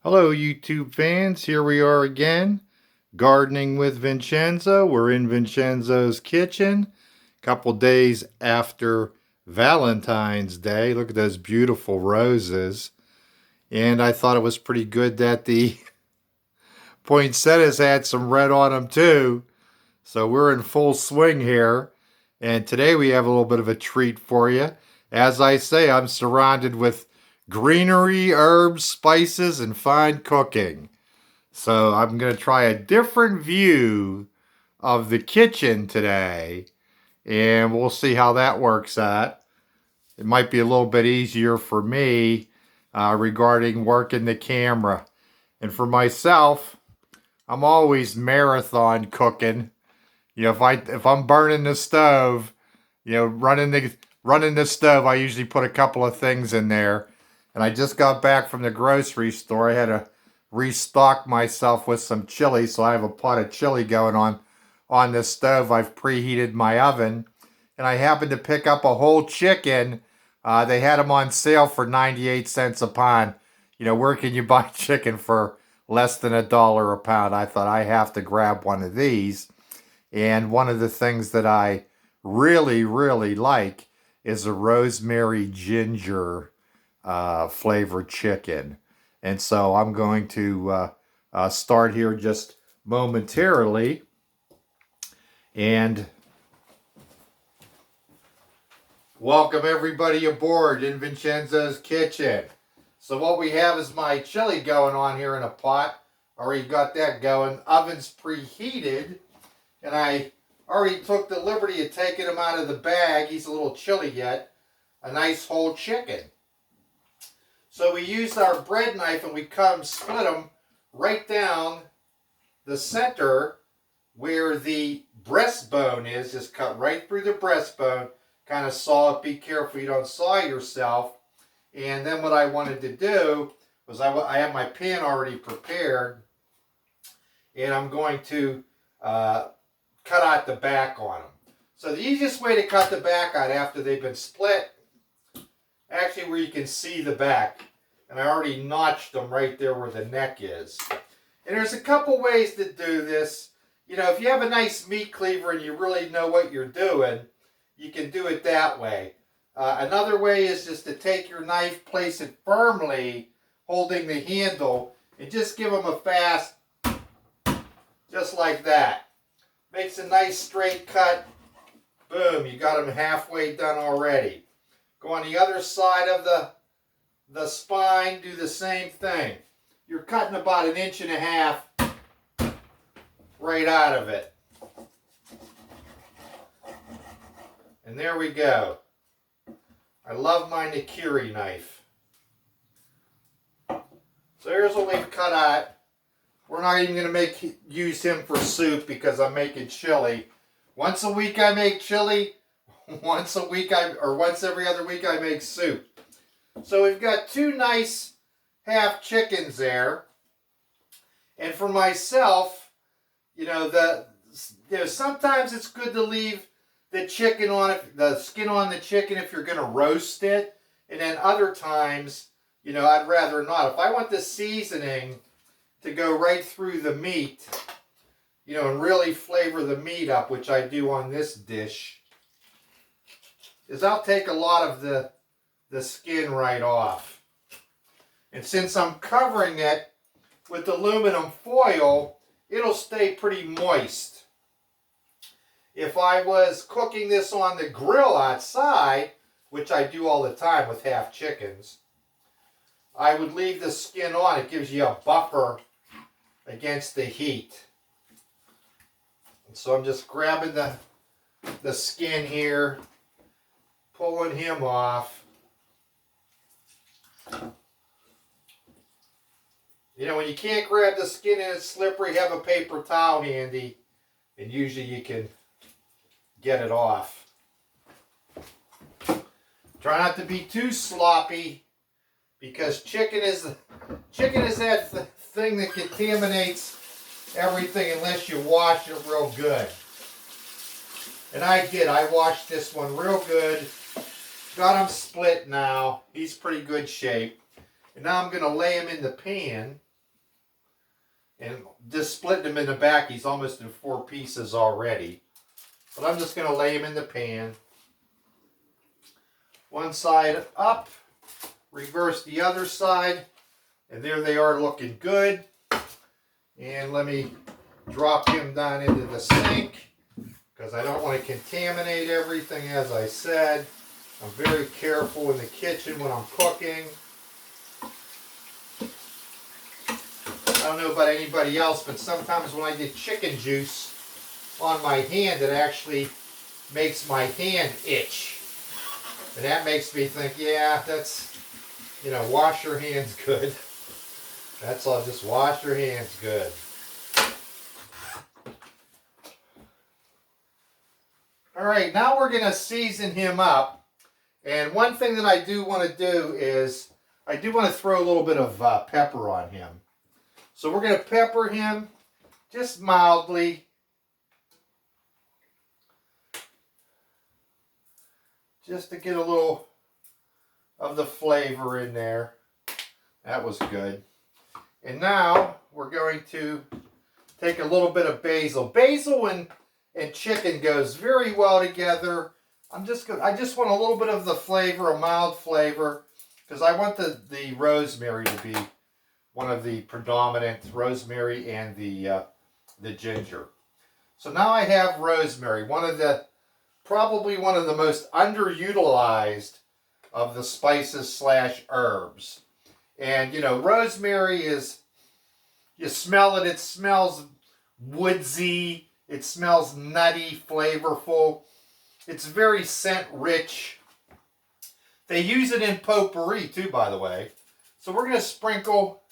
Hello, YouTube fans. Here we are again, gardening with Vincenzo. We're in Vincenzo's kitchen, a couple days after Valentine's Day. Look at those beautiful roses. And I thought it was pretty good that the poinsettias had some red on them too. So we're in full swing here. And today we have a little bit of a treat for you. As I say, I'm surrounded with greenery, herbs, spices, and fine cooking. So I'm going to try a different view of the kitchen today, and we'll see how that works out. It might be a little bit easier for me regarding working the camera. And for myself, I'm always marathon cooking. If I'm burning the stove, running the stove, I usually put a couple of things in there. And I just got back from the grocery store. I had to restock myself with some chili, so I have a pot of chili going on this stove. I've preheated my oven, and I happened to pick up a whole chicken. They had them on sale for 98 cents a pound. Where can you buy chicken for less than $1 a pound? I thought I have to grab one of these. And one of the things that I really, really like is a rosemary ginger flavored chicken. And so I'm going to start here just momentarily and welcome everybody aboard in Vincenzo's kitchen. So what we have is my chili going on here in a pot. Already got that going. Oven's preheated. And I already took the liberty of taking him out of the bag. He's a little chilly yet. A nice whole chicken. So we used our bread knife and we split them right down the center where the breastbone is. Just cut right through the breastbone. Kind of saw it. Be careful you don't saw yourself. And then what I wanted to do was I have my pan already prepared. And I'm going to cut out the back on them. So the easiest way to cut the back out after they've been split, actually where you can see the back. And I already notched them right there where the neck is. And there's a couple ways to do this. If you have a nice meat cleaver and you really know what you're doing, you can do it that way. Another way is just to take your knife, place it firmly, holding the handle, and just give them a fast, just like that. Makes a nice straight cut. Boom, you got them halfway done already. Go on the other side of the spine, do the same thing. You're cutting about 1.5 inches right out of it. And there we go. I love my Nikiri knife. So here's what we've cut out. We're not even going to use him for soup because I'm making chili. Once a week I make chili. Once every other week I make soup. So we've got two nice half chickens there. And for myself, sometimes it's good to leave the chicken on it, the skin on the chicken if you're going to roast it. And then other times, I'd rather not. If I want the seasoning to go right through the meat, and really flavor the meat up, which I do on this dish, is I'll take a lot of the skin right off. And since I'm covering it with aluminum foil, it'll stay pretty moist. If I was cooking this on the grill outside, which I do all the time with half chickens, I would leave the skin on. It gives you a buffer against the heat. And so I'm just grabbing the skin here, pulling him off. When you can't grab the skin and it's slippery, have a paper towel handy, and usually you can get it off. Try not to be too sloppy, because chicken is that thing that contaminates everything unless you wash it real good. And I did. I washed this one real good. Got him split now. He's pretty good shape. And now I'm going to lay him in the pan. And just splitting him in the back, he's almost in 4 pieces already. But I'm just going to lay him in the pan. One side up, reverse the other side, and there they are looking good. And let me drop him down into the sink because I don't want to contaminate everything, as I said. I'm very careful in the kitchen when I'm cooking. I don't know about anybody else, but sometimes when I get chicken juice on my hand, it actually makes my hand itch. And that makes me think, yeah, that's, you know, wash your hands good. That's all, just wash your hands good. All right, now we're going to season him up. And one thing that I do want to do is, I do want to throw a little bit of pepper on him. So we're going to pepper him just mildly. Just to get a little of the flavor in there. That was good. And now we're going to take a little bit of basil. Basil and chicken goes very well together. I just want a little bit of the flavor, a mild flavor, because I want the rosemary to be one of the predominant, rosemary and the ginger. So now I have rosemary, probably one of the most underutilized of the spices slash herbs. And you know, rosemary is, you smell it, it smells woodsy, it smells nutty, flavorful. It's very scent rich. They use it in potpourri too, by the way. So we're going to sprinkle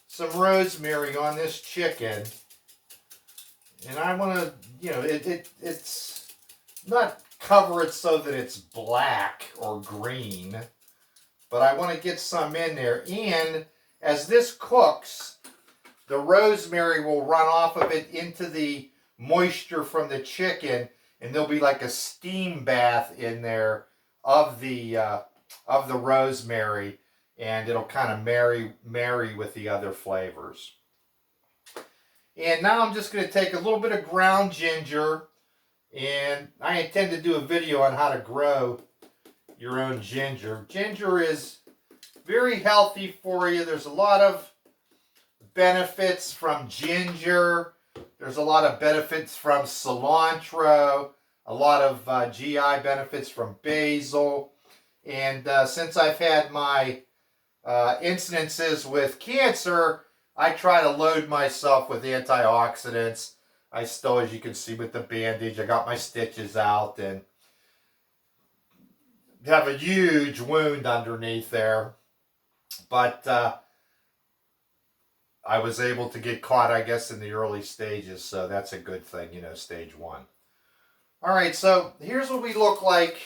some rosemary on this chicken. And I want to, you know, it's not cover it so that it's black or green, but I want to get some in there. And as this cooks, the rosemary will run off of it into the moisture from the chicken, and there'll be like a steam bath in there of the rosemary, and it'll kind of marry with the other flavors. And now I'm just going to take a little bit of ground ginger, and I intend to do a video on how to grow your own ginger. Ginger is very healthy for you. There's a lot of benefits from ginger. There's a lot of benefits from cilantro. A lot of GI benefits from basil. And since I've had my incidences with cancer, I try to load myself with antioxidants. I still, as you can see with the bandage, I got my stitches out and have a huge wound underneath there. But I was able to get caught, I guess, in the early stages, so that's a good thing, you know, stage 1. All right, so here's what we look like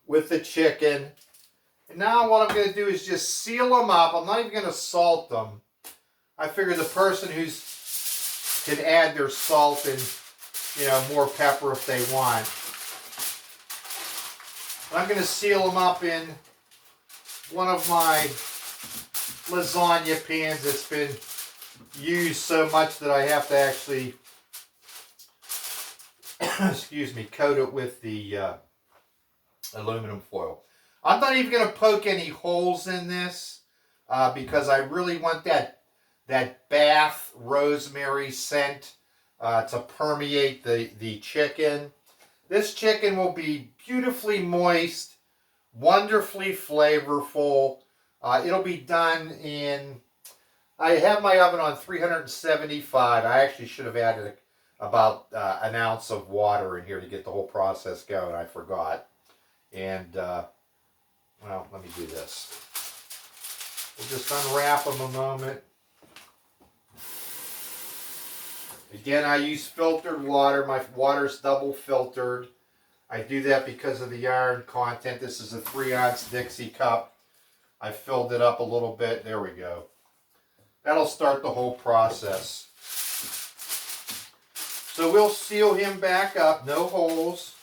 with the chicken. And now what I'm going to do is just seal them up. I'm not even going to salt them. I figure the person who can add their salt and, you know, more pepper if they want. But I'm going to seal them up in one of my lasagna pans that's been used so much that I have to actually, excuse me, coat it with the aluminum foil. I'm not even going to poke any holes in this because I really want that bath rosemary scent to permeate the chicken. This chicken will be beautifully moist, wonderfully flavorful. It'll be done in, I have my oven on 375. I actually should have added about an ounce of water in here to get the whole process going. I forgot. And, well, let me do this. We'll just unwrap them a moment. Again, I use filtered water. My water's double filtered. I do that because of the iron content. This is a 3-ounce Dixie cup. I filled it up a little bit. There we go. That'll start the whole process. So we'll seal him back up, no holes.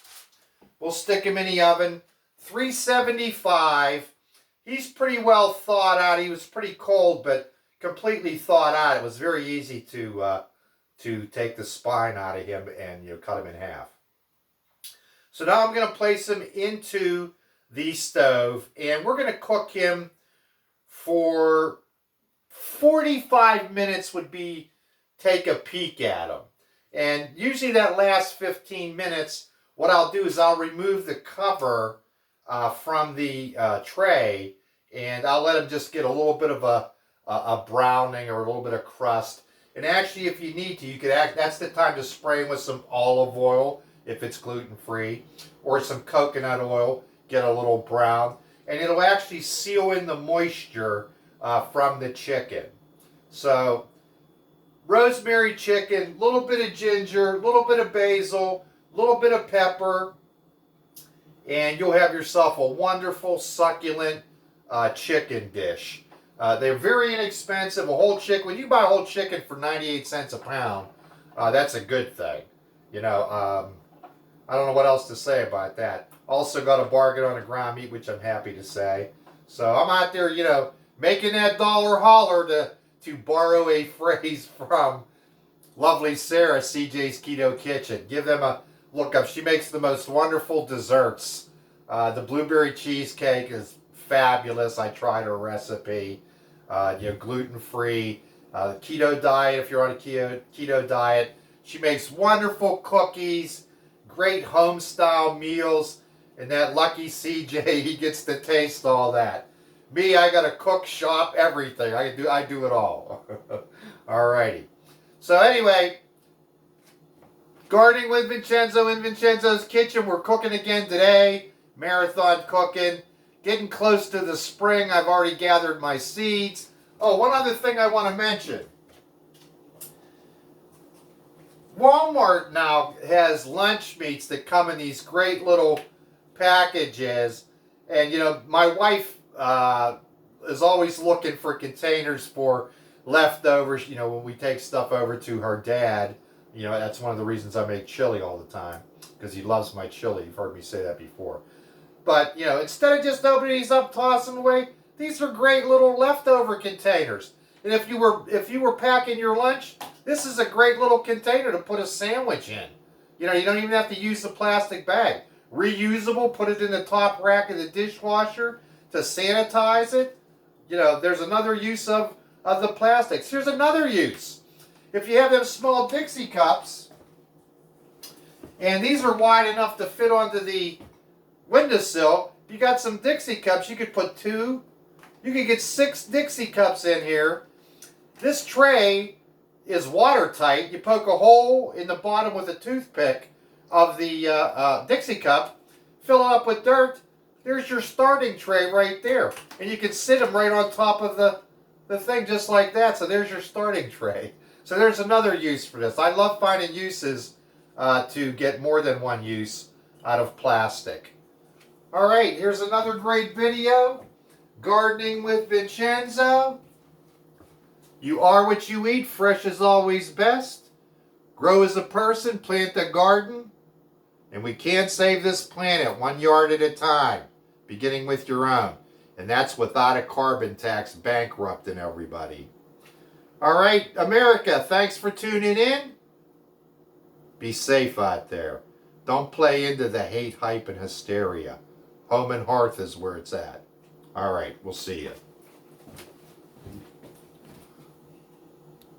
We'll stick him in the oven, 375. He's pretty well thawed out. He was pretty cold, but completely thawed out. It was very easy to take the spine out of him and cut him in half. So now I'm going to place him into the stove, and we're going to cook him for 45 minutes would be take a peek at him. And usually that last 15 minutes, what I'll do is I'll remove the cover from the tray, and I'll let him just get a little bit of a browning or a little bit of crust. And actually, if you need to, you could that's the time to spray him with some olive oil if it's gluten-free, or some coconut oil, get a little brown, and it'll actually seal in the moisture from the chicken. So, rosemary chicken, a little bit of ginger, a little bit of basil, a little bit of pepper, and you'll have yourself a wonderful, succulent chicken dish. They're very inexpensive. A whole chicken, when you buy a whole chicken for 98 cents a pound, that's a good thing. I don't know what else to say about that. Also got a bargain on a ground meat, which I'm happy to say. So I'm out there, making that dollar holler, to borrow a phrase from lovely Sarah, CJ's Keto Kitchen. Give them a look up. She makes the most wonderful desserts. The blueberry cheesecake is fabulous. I tried her recipe. Gluten-free. Keto diet, if you're on a keto diet. She makes wonderful cookies, great home-style meals, and that lucky CJ, he gets to taste all that. Me, I got to cook, shop, everything. I do it all. Alrighty. So anyway, gardening with Vincenzo in Vincenzo's kitchen. We're cooking again today. Marathon cooking. Getting close to the spring. I've already gathered my seeds. Oh, one other thing I want to mention. Walmart now has lunch meats that come in these great little packages. And, my wife is always looking for containers for leftovers, when we take stuff over to her dad. That's one of the reasons I make chili all the time, because he loves my chili. You've heard me say that before. But, instead of just opening these up, tossing them away, these are great little leftover containers. And if you were packing your lunch, this is a great little container to put a sandwich in. You don't even have to use the plastic bag. Reusable, put it in the top rack of the dishwasher to sanitize it. There's another use of the plastics. Here's another use. If you have them small Dixie cups, and these are wide enough to fit onto the windowsill, if you got some Dixie cups, you could put 2. You could get 6 Dixie cups in here. This tray is watertight. You poke a hole in the bottom with a toothpick of the Dixie cup, fill it up with dirt. There's your starting tray right there. And you can sit them right on top of the thing just like that. So there's your starting tray. So there's another use for this. I love finding uses to get more than one use out of plastic. All right, here's another great video. Gardening with Vincenzo. You are what you eat. Fresh is always best. Grow as a person. Plant a garden. And we can't save this planet 1 yard at a time, beginning with your own. And that's without a carbon tax bankrupting everybody. All right, America, thanks for tuning in. Be safe out there. Don't play into the hate, hype, and hysteria. Home and hearth is where it's at. All right, we'll see you.